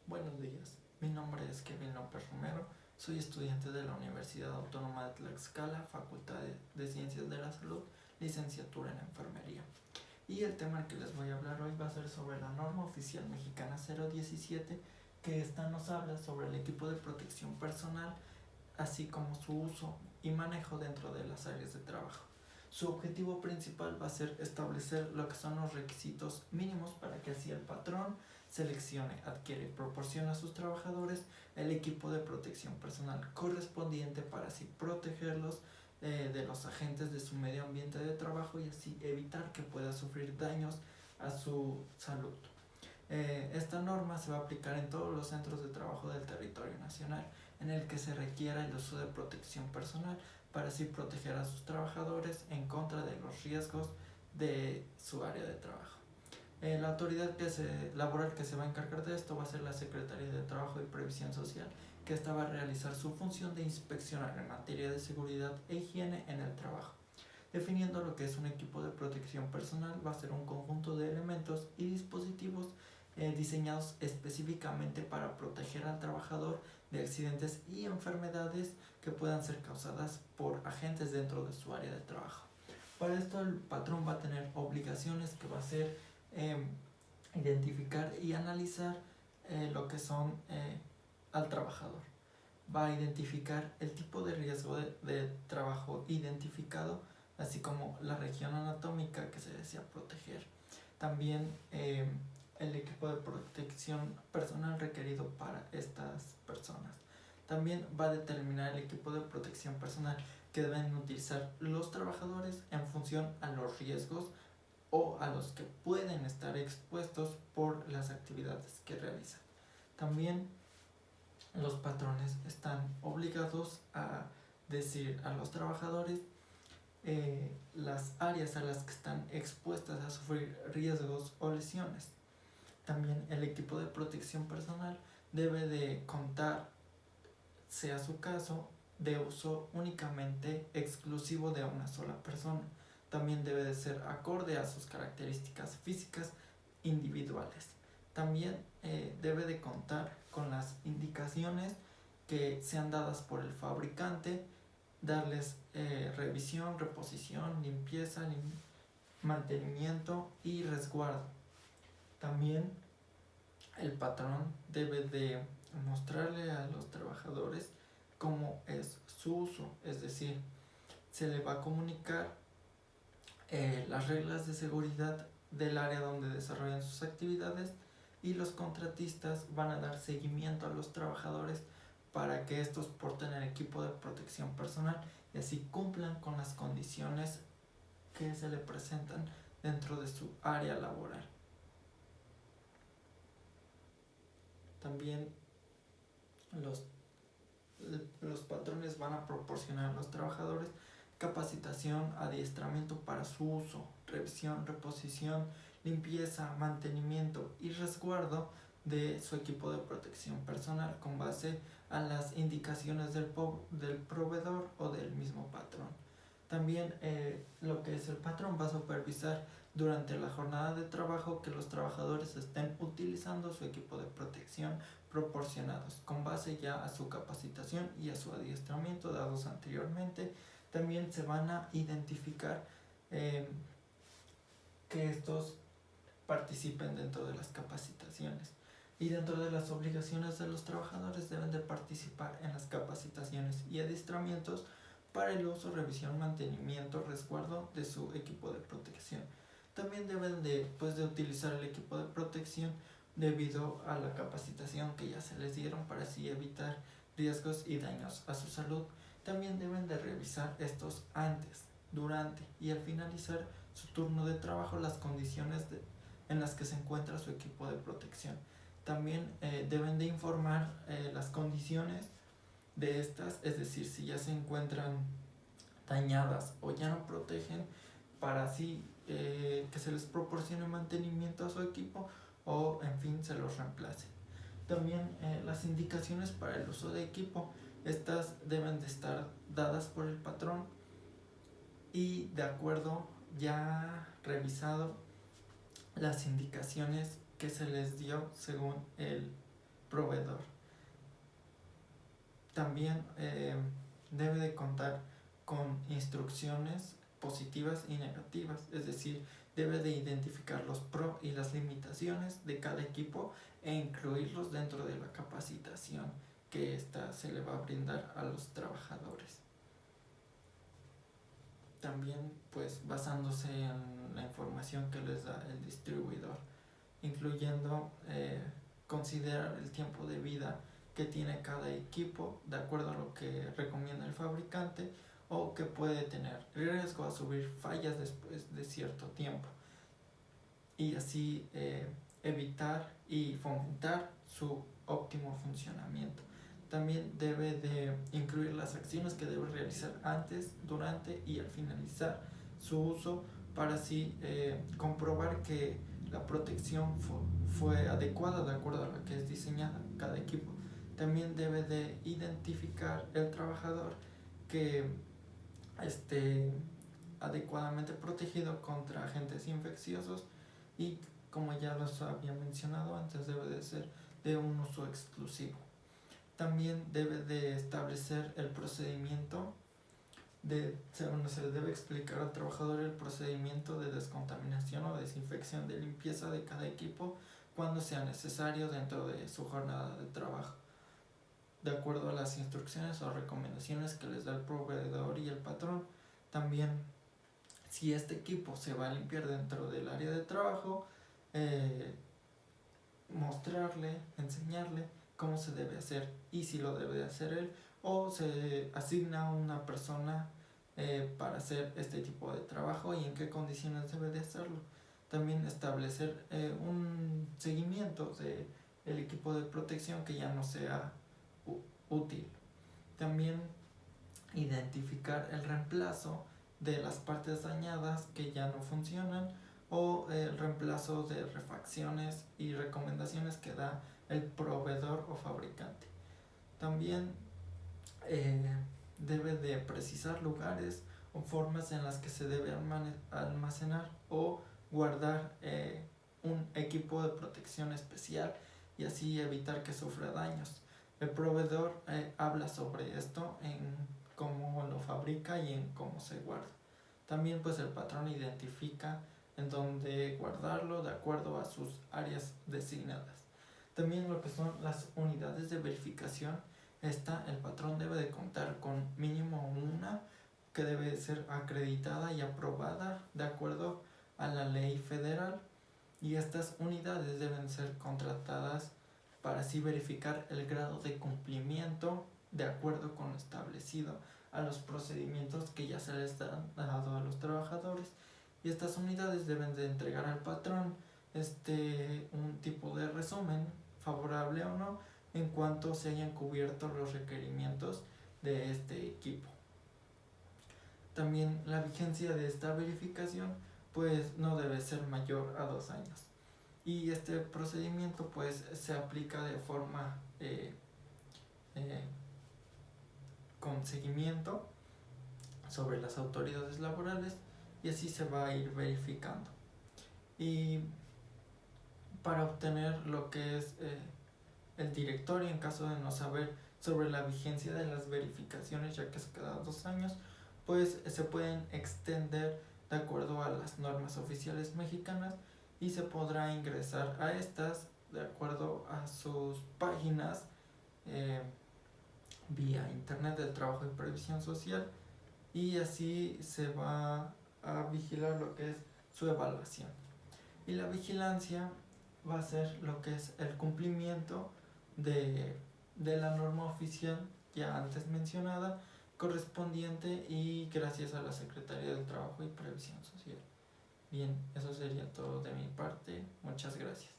Buenos días, mi nombre es Kevin López Romero, soy estudiante de la Universidad Autónoma de Tlaxcala, Facultad de Ciencias de la Salud, licenciatura en Enfermería. Y el tema al que les voy a hablar hoy va a ser sobre la norma oficial mexicana 017, que esta nos habla sobre el equipo de protección personal, así como su uso y manejo dentro de las áreas de trabajo. Su objetivo principal va a ser establecer lo que son los requisitos mínimos para que así el patrón seleccione, adquiere y proporciona a sus trabajadores el equipo de protección personal correspondiente para así protegerlos de los agentes de su medio ambiente de trabajo y así evitar que pueda sufrir daños a su salud. Esta norma se va a aplicar en todos los centros de trabajo del territorio nacional en el que se requiera el uso de protección personal para así proteger a sus trabajadores en contra de los riesgos de su área de trabajo. La autoridad laboral que se va a encargar de esto va a ser la Secretaría de Trabajo y Previsión Social, que esta va a realizar su función de inspeccionar en materia de seguridad e higiene en el trabajo. Definiendo lo que es un equipo de protección personal, va a ser un conjunto de elementos y dispositivos diseñados específicamente para proteger al trabajador de accidentes y enfermedades que puedan ser causadas por agentes dentro de su área de trabajo. Para esto el patrón va a tener obligaciones que va a ser identificar y analizar lo que son al trabajador. Va a identificar el tipo de riesgo de trabajo identificado, así como la región anatómica que se desea proteger. También el equipo de protección personal requerido para estas personas. También va a determinar el equipo de protección personal que deben utilizar los trabajadores en función a los riesgos o a los que pueden estar expuestos por las actividades que realizan. También los patrones están obligados a decir a los trabajadores las áreas a las que están expuestas a sufrir riesgos o lesiones. También el equipo de protección personal debe de contar, sea su caso, de uso únicamente exclusivo de una sola persona. También debe de ser acorde a sus características físicas individuales. También debe de contar con las indicaciones que sean dadas por el fabricante, darles revisión, reposición, limpieza, mantenimiento y resguardo. También el patrón debe de mostrarle a los trabajadores cómo es su uso, es decir, se le va a comunicar las reglas de seguridad del área donde desarrollan sus actividades y los contratistas van a dar seguimiento a los trabajadores para que estos porten el equipo de protección personal y así cumplan con las condiciones que se le presentan dentro de su área laboral. También los patrones van a proporcionar a los trabajadores capacitación, adiestramiento para su uso, revisión, reposición, limpieza, mantenimiento y resguardo de su equipo de protección personal con base a las indicaciones del proveedor o del mismo patrón. También lo que es el patrón va a supervisar durante la jornada de trabajo que los trabajadores estén utilizando su equipo de protección proporcionados con base ya a su capacitación y a su adiestramiento dados anteriormente. También se van a identificar que estos participen dentro de las capacitaciones y dentro de las obligaciones de los trabajadores deben de participar en las capacitaciones y adiestramientos para el uso, revisión, mantenimiento, resguardo de su equipo de protección. También deben de utilizar el equipo de protección debido a la capacitación que ya se les dieron para así evitar riesgos y daños a su salud. También deben de revisar estos antes, durante y al finalizar su turno de trabajo las condiciones en las que se encuentra su equipo de protección. También deben de informar las condiciones de estas, es decir, si ya se encuentran dañadas o ya no protegen, para así que se les proporcione mantenimiento a su equipo o en fin se los reemplace. También las indicaciones para el uso de equipo, estas deben de estar dadas por el patrón y de acuerdo ya revisado las indicaciones que se les dio según el También debe de contar con instrucciones positivas y negativas, es decir, debe de identificar los pros y las limitaciones de cada equipo e incluirlos dentro de la capacitación que ésta se le va a brindar a los trabajadores. También pues basándose en la información que les da el distribuidor, incluyendo considerar el tiempo de vida que tiene cada equipo de acuerdo a lo que recomienda el fabricante o que puede tener riesgo a sufrir fallas después de cierto tiempo y así evitar y fomentar su óptimo funcionamiento. También debe de incluir las acciones que debe realizar antes, durante y al finalizar su uso para así comprobar que la protección fue adecuada de acuerdo a lo que es diseñada cada equipo. También debe de identificar el trabajador que esté adecuadamente protegido contra agentes infecciosos y, como ya los había mencionado antes, debe de ser de un uso exclusivo. También debe de establecer el procedimiento se le debe explicar al trabajador el procedimiento de descontaminación o desinfección de limpieza de cada equipo cuando sea necesario dentro de su jornada de trabajo, de acuerdo a las instrucciones o recomendaciones que les da el proveedor y el patrón. También, si este equipo se va a limpiar dentro del área de trabajo, mostrarle, enseñarle cómo se debe hacer y si lo debe hacer él o se asigna a una persona para hacer este tipo de trabajo y en qué condiciones debe de hacerlo. También establecer un seguimiento del equipo de protección que ya no sea útil. También identificar el reemplazo de las partes dañadas que ya no funcionan o el reemplazo de refacciones y recomendaciones que da el proveedor o fabricante. También debe de precisar lugares o formas en las que se debe almacenar o guardar un equipo de protección especial y así evitar que sufra daños. El proveedor habla sobre esto en cómo lo fabrica y en cómo se guarda. También pues el patrón identifica en dónde guardarlo de acuerdo a sus áreas designadas. También lo que son las unidades de verificación, el patrón debe de contar con mínimo una que debe ser acreditada y aprobada de acuerdo a la ley federal, y estas unidades deben ser contratadas para así verificar el grado de cumplimiento de acuerdo con lo establecido a los procedimientos que ya se les han dado a los trabajadores, y estas unidades deben de entregar al patrón un tipo de resumen, favorable o no, en cuanto se hayan cubierto los requerimientos de este equipo. También la vigencia de esta verificación pues no debe ser mayor a 2 años. Y este procedimiento pues se aplica de forma con seguimiento sobre las autoridades laborales y así se va a ir verificando. Y para obtener lo que es el directorio, en caso de no saber sobre la vigencia de las verificaciones, ya que es cada 2 años, pues se pueden extender de acuerdo a las normas oficiales mexicanas y se podrá ingresar a estas de acuerdo a sus páginas vía internet del Trabajo y Previsión Social, y así se va a vigilar lo que es su evaluación. Y la vigilancia va a ser lo que es el cumplimiento de la norma oficial ya antes mencionada, correspondiente y gracias a la Secretaría del Trabajo y Previsión Social. Bien, eso sería todo de mi parte. Muchas gracias.